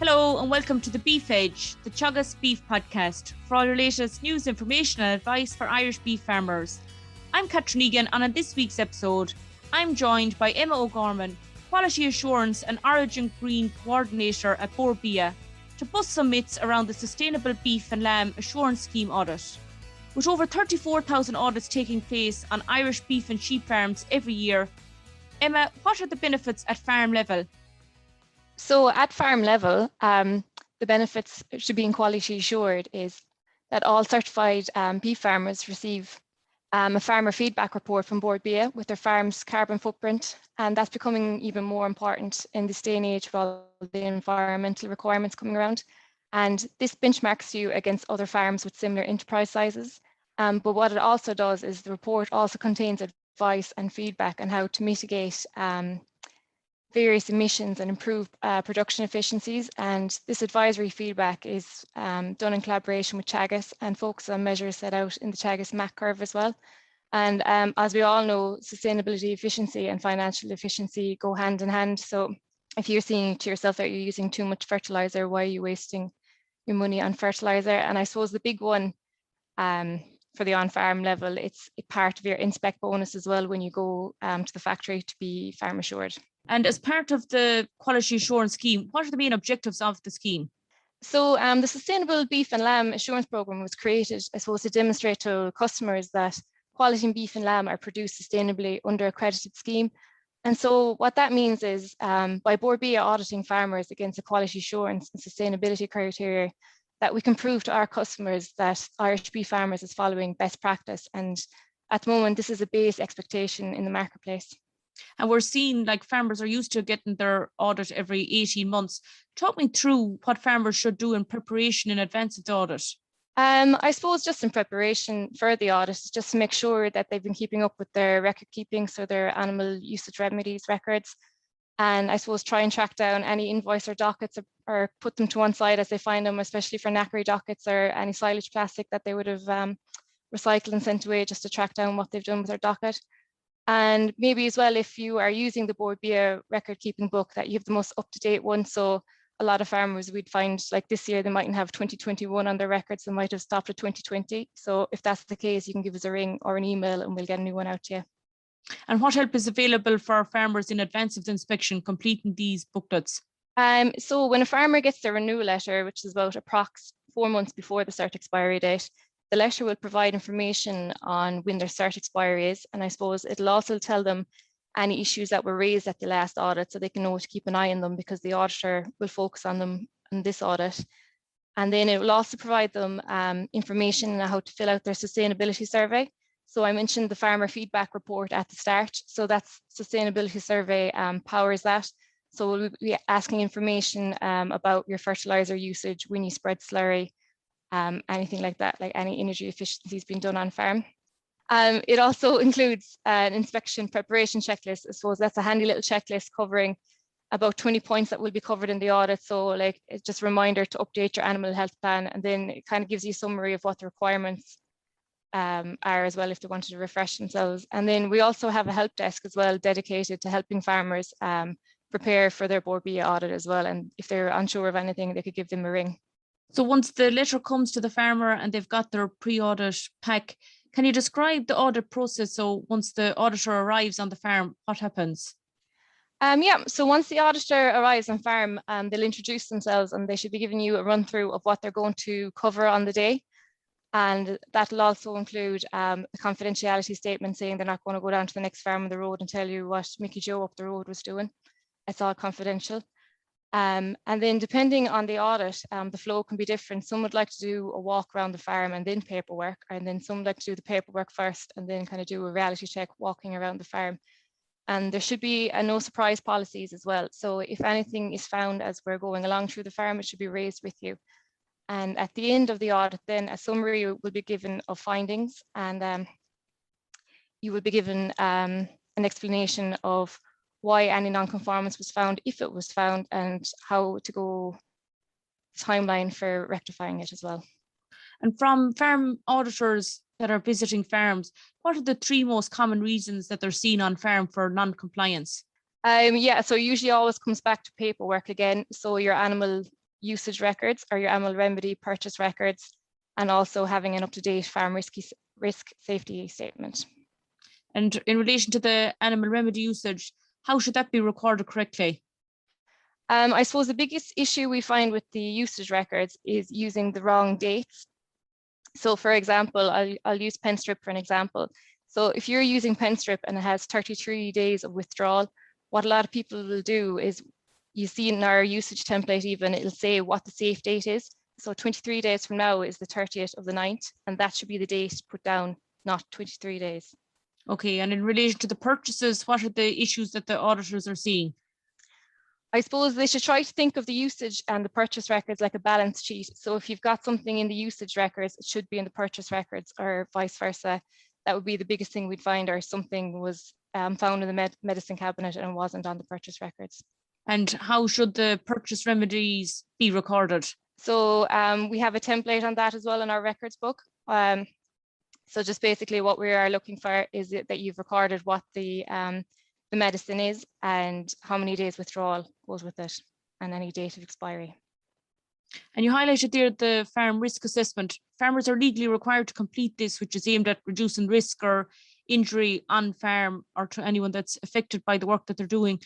Hello and welcome to the Beef Edge, the Teagasc Beef Podcast, for all your latest news, information and advice for Irish beef farmers. I'm Catherine Egan, and on this week's episode, I'm joined by Emma O'Gorman, Quality Assurance and Origin Green Co-ordinator at Bord Bia, to bust some myths around the Sustainable Beef and Lamb Assurance Scheme audit. With over 34,000 audits taking place on Irish beef and sheep farms every year, Emma, what are the benefits at farm level? So at farm level, the benefits to being quality assured is that all certified beef farmers receive a farmer feedback report from Bord Bia with their farm's carbon footprint, and that's becoming even more important in this day and age with all the environmental requirements coming around. And this benchmarks you against other farms with similar enterprise sizes. But what it also does is the report also contains advice and feedback on how to mitigate various emissions and improve production efficiencies. And this advisory feedback is done in collaboration with Teagasc and focuses on measures set out in the Teagasc MAC curve as well. And as we all know, sustainability, efficiency and financial efficiency go hand in hand. So if you're seeing to yourself that you're using too much fertilizer, why are you wasting your money on fertilizer? And I suppose the big one for the on-farm level, it's a part of your inspect bonus as well when you go to the factory to be farm assured. And as part of the Quality Assurance Scheme, what are the main objectives of the scheme? So the Sustainable Beef and Lamb Assurance Programme was created, I suppose, to demonstrate to customers that quality beef and lamb are produced sustainably under accredited scheme. And so what that means is by Bord Bia auditing farmers against the quality assurance and sustainability criteria, that we can prove to our customers that Irish beef farmers is following best practice. And at the moment, this is a base expectation in the marketplace. And we're seeing like farmers are used to getting their audit every 18 months. Talk me through what farmers should do in preparation in advance of the audit. I suppose just in preparation for the audit, just to make sure that they've been keeping up with their record keeping, so their animal usage remedies records. And I suppose try and track down any invoice or dockets or put them to one side as they find them, especially for knackery dockets or any silage plastic that they would have recycled and sent away, just to track down what they've done with their docket. And maybe as well, if you are using the Bord Bia record keeping book, that you have the most up-to-date one. So a lot of farmers we'd find like this year, they mightn't have 2021 on their records, they might have stopped at 2020. So if that's the case, you can give us a ring or an email and we'll get a new one out to you. And what help is available for farmers in advance of the inspection completing these booklets? So when a farmer gets their renewal letter, which is about approx 4 months before the cert expiry date, the letter will provide information on when their cert expiry is. And I suppose it'll also tell them any issues that were raised at the last audit, so they can know to keep an eye on them because the auditor will focus on them in this audit. And then it will also provide them information on how to fill out their sustainability survey. So I mentioned the farmer feedback report at the start. So that's sustainability survey powers that. So we'll be asking information about your fertilizer usage, when you spread slurry, anything like that, like any energy efficiencies being done on farm. It also includes an inspection preparation checklist. I suppose that's a handy little checklist covering about 20 points that will be covered in the audit. So like it's just a reminder to update your animal health plan, and then it kind of gives you a summary of what the requirements are as well if they wanted to refresh themselves. And then we also have a help desk as well dedicated to helping farmers prepare for their Bord Bia audit as well. And if they're unsure of anything, they could give them a ring. So once the letter comes to the farmer and they've got their pre-audit pack, can you describe the audit process? So once the auditor arrives on the farm, what happens? Yeah, so once the auditor arrives on farm, they'll introduce themselves and they should be giving you a run through of what they're going to cover on the day. And that'll also include a confidentiality statement saying they're not going to go down to the next farm on the road and tell you what Mickey Joe up the road was doing. It's all confidential. And then depending on the audit, the flow can be different. Some would like to do a walk around the farm and then paperwork, and then some would like to do the paperwork first and then kind of do a reality check walking around the farm. And there should be no surprise policies as well. So if anything is found as we're going along through the farm, it should be raised with you. And at the end of the audit, then a summary will be given of findings, and you will be given an explanation of why any non-conformance was found, if it was found, and how to go timeline for rectifying it as well. And from farm auditors that are visiting farms, what are the 3 most common reasons that they're seen on farm for non-compliance? Yeah, so usually always comes back to paperwork again. So your animal usage records or your animal remedy purchase records, and also having an up-to-date farm risk safety statement. And in relation to the animal remedy usage, how should that be recorded correctly? I suppose the biggest issue we find with the usage records is using the wrong dates. So for example, I'll use Penstrip for an example. So if you're using Penstrip and it has 33 days of withdrawal, what a lot of people will do is, you see in our usage template even, it'll say what the safe date is. So 23 days from now is the 30th of the 9th, and that should be the date put down, not 23 days. Okay, and in relation to the purchases, what are the issues that the auditors are seeing? I suppose they should try to think of the usage and the purchase records like a balance sheet. So if you've got something in the usage records, it should be in the purchase records, or vice versa. That would be the biggest thing we'd find, or something was found in the medicine cabinet and wasn't on the purchase records. And how should the purchase remedies be recorded? So we have a template on that as well in our records book. So just basically what we are looking for is that you've recorded what the medicine is and how many days withdrawal goes with it and any date of expiry. And you highlighted there the farm risk assessment. Farmers are legally required to complete this, which is aimed at reducing risk or injury on farm or to anyone that's affected by the work that they're doing.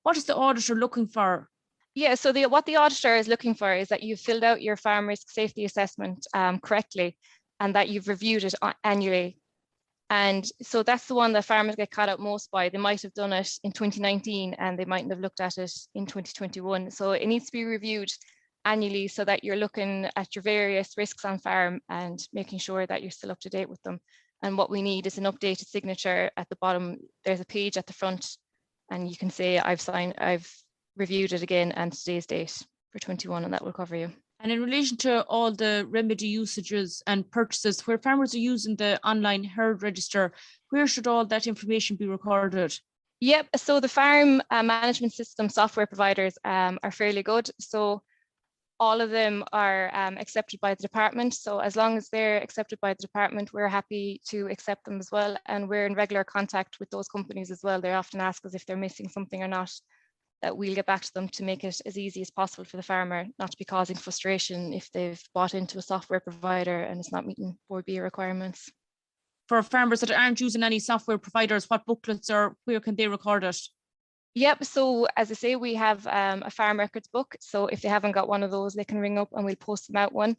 What is the auditor looking for? Yeah, so what the auditor is looking for is that you've filled out your farm risk safety assessment correctly, and that you've reviewed it annually. And so that's the one that farmers get caught out most by. They might have done it in 2019 and they mightn't have looked at it in 2021. So it needs to be reviewed annually so that you're looking at your various risks on farm and making sure that you're still up to date with them. And what we need is an updated signature at the bottom. There's a page at the front and you can say I've reviewed it again and today's date for 21, and that will cover you. And in relation to all the remedy usages and purchases, where farmers are using the online herd register, where should all that information be recorded? Yep, so the farm management system software providers are fairly good. So all of them are accepted by the department. So as long as they're accepted by the department, we're happy to accept them as well. And we're in regular contact with those companies as well. They often ask us if they're missing something or not, that we'll get back to them to make it as easy as possible for the farmer, not to be causing frustration if they've bought into a software provider and it's not meeting Bord Bia requirements. For farmers that aren't using any software providers, what booklets or where can they record it? Yep, so as I say, we have a farm records book. So if they haven't got one of those, they can ring up and we'll post them out one.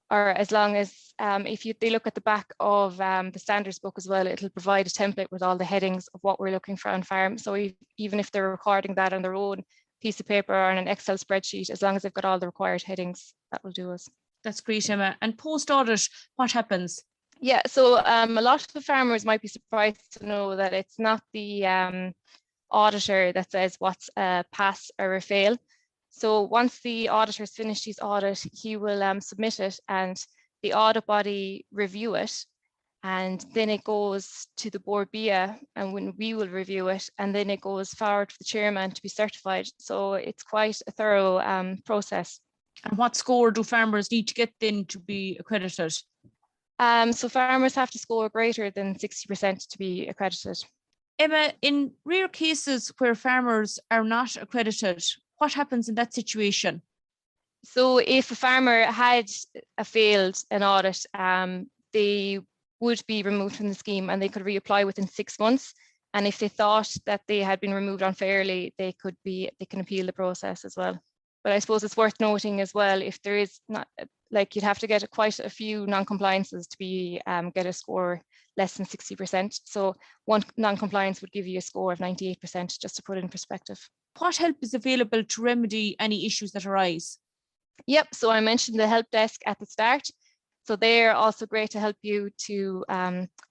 Or as long as, if they look at the back of the standards book as well, it'll provide a template with all the headings of what we're looking for on farm. So even if they're recording that on their own piece of paper or on an Excel spreadsheet, as long as they've got all the required headings, that will do us. That's great, Emma. And post-audit, what happens? Yeah, so a lot of the farmers might be surprised to know that it's not the auditor that says what's a pass or a fail. So once the auditor's finished his audit, he will submit it and the audit body review it. And then it goes to the Bord Bia and when we will review it, and then it goes forward to the chairman to be certified. So it's quite a thorough process. And what score do farmers need to get then to be accredited? So farmers have to score greater than 60% to be accredited. Emma, in rare cases where farmers are not accredited, what happens in that situation? So if a farmer had failed an audit, they would be removed from the scheme and they could reapply within 6 months. And if they thought that they had been removed unfairly, they can appeal the process as well. But I suppose it's worth noting as well, if there is not, like you'd have to get quite a few non-compliances to be get a score less than 60%. So one non-compliance would give you a score of 98%, just to put it in perspective. What help is available to remedy any issues that arise? Yep, so I mentioned the help desk at the start. So they're also great to help you to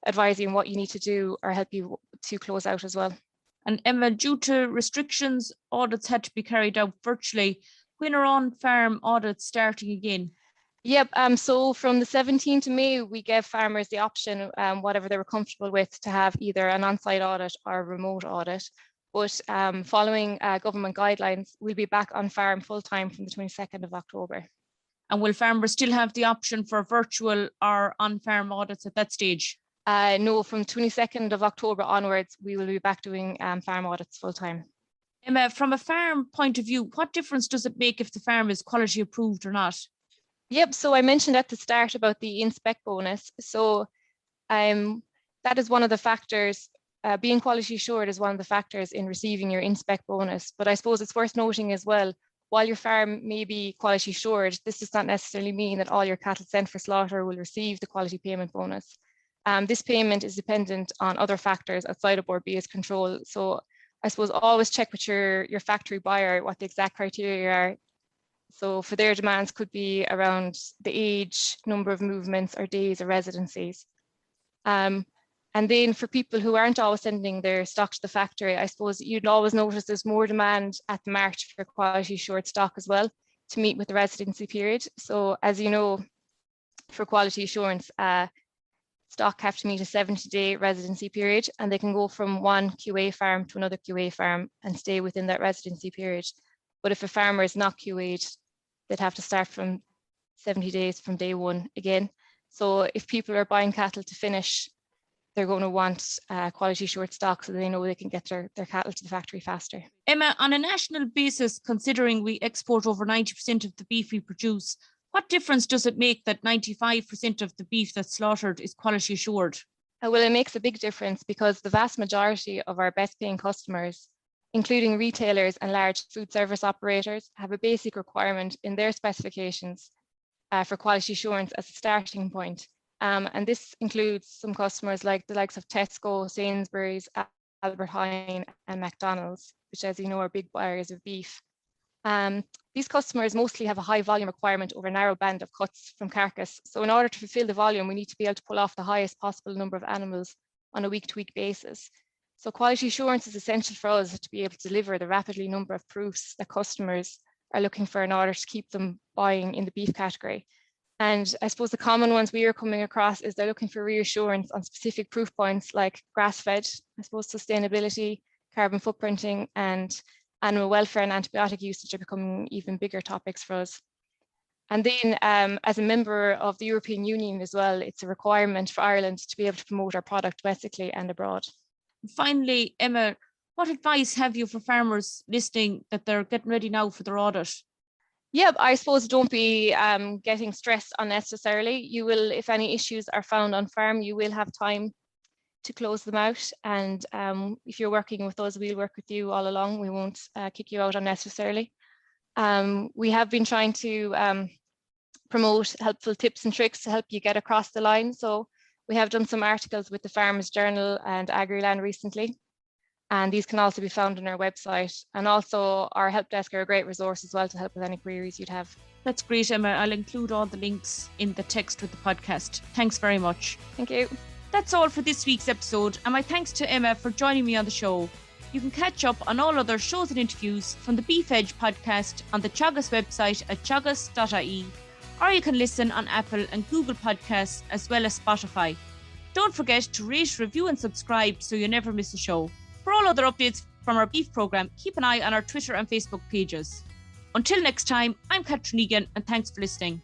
advise you on what you need to do or help you to close out as well. And Emma, due to restrictions, audits had to be carried out virtually. When are on-farm audits starting again? Yep, so from the 17th of May, we gave farmers the option, whatever they were comfortable with, to have either an on-site audit or a remote audit. But following government guidelines, we'll be back on farm full-time from the 22nd of October. And will farmers still have the option for virtual or on-farm audits at that stage? No, from 22nd of October onwards, we will be back doing farm audits full-time. Emma, from a farm point of view, what difference does it make if the farm is quality approved or not? Yep, so I mentioned at the start about the inspect bonus. So that is one of the factors, being quality assured is one of the factors in receiving your inspect bonus. But I suppose it's worth noting as well, while your farm may be quality assured, this does not necessarily mean that all your cattle sent for slaughter will receive the quality payment bonus. This payment is dependent on other factors outside of Bord Bia's control. So I suppose always check with your factory buyer what the exact criteria are. So for their demands could be around the age, number of movements or days or residencies. And then for people who aren't always sending their stock to the factory, I suppose you'd always notice there's more demand at the mart for quality assured stock as well to meet with the residency period. So as you know, for quality assurance, stock have to meet a 70-day residency period, and they can go from one QA farm to another QA farm and stay within that residency period. But if a farmer is not QA'd, they'd have to start from 70 days from day one again. So if people are buying cattle to finish, they're going to want quality assured stock so they know they can get their cattle to the factory faster. Emma, on a national basis, considering we export over 90% of the beef we produce, what difference does it make that 95% of the beef that's slaughtered is quality assured? Well, it makes a big difference because the vast majority of our best paying customers, including retailers and large food service operators, have a basic requirement in their specifications for quality assurance as a starting point. And this includes some customers like the likes of Tesco, Sainsbury's, Albert Heijn and McDonald's, which, as you know, are big buyers of beef. These customers mostly have a high volume requirement over a narrow band of cuts from carcass. So in order to fulfill the volume, we need to be able to pull off the highest possible number of animals on a week-to-week basis. So quality assurance is essential for us to be able to deliver the rapidly number of proofs that customers are looking for in order to keep them buying in the beef category. And I suppose the common ones we are coming across is they're looking for reassurance on specific proof points like grass-fed, I suppose sustainability, carbon footprinting, and animal welfare and antibiotic usage are becoming even bigger topics for us. And then as a member of the European Union as well, it's a requirement for Ireland to be able to promote our product domestically and abroad. Finally, Emma, what advice have you for farmers listening that they're getting ready now for their audit? Yeah, I suppose don't be getting stressed unnecessarily. You will, if any issues are found on farm, you will have time to close them out. And if you're working with us, we'll work with you all along. We won't kick you out unnecessarily. We have been trying to promote helpful tips and tricks to help you get across the line. So we have done some articles with the Farmers Journal and AgriLand recently. And these can also be found on our website. And also our help desk are a great resource as well to help with any queries you'd have. That's great, Emma. I'll include all the links in the text with the podcast. Thanks very much. Thank you. That's all for this week's episode. And my thanks to Emma for joining me on the show. You can catch up on all other shows and interviews from the Beef Edge podcast on the Teagasc website at teagasc.ie, or you can listen on Apple and Google Podcasts as well as Spotify. Don't forget to rate, review and subscribe so you never miss a show. For all other updates from our beef programme, keep an eye on our Twitter and Facebook pages. Until next time, I'm Catherine Egan and thanks for listening.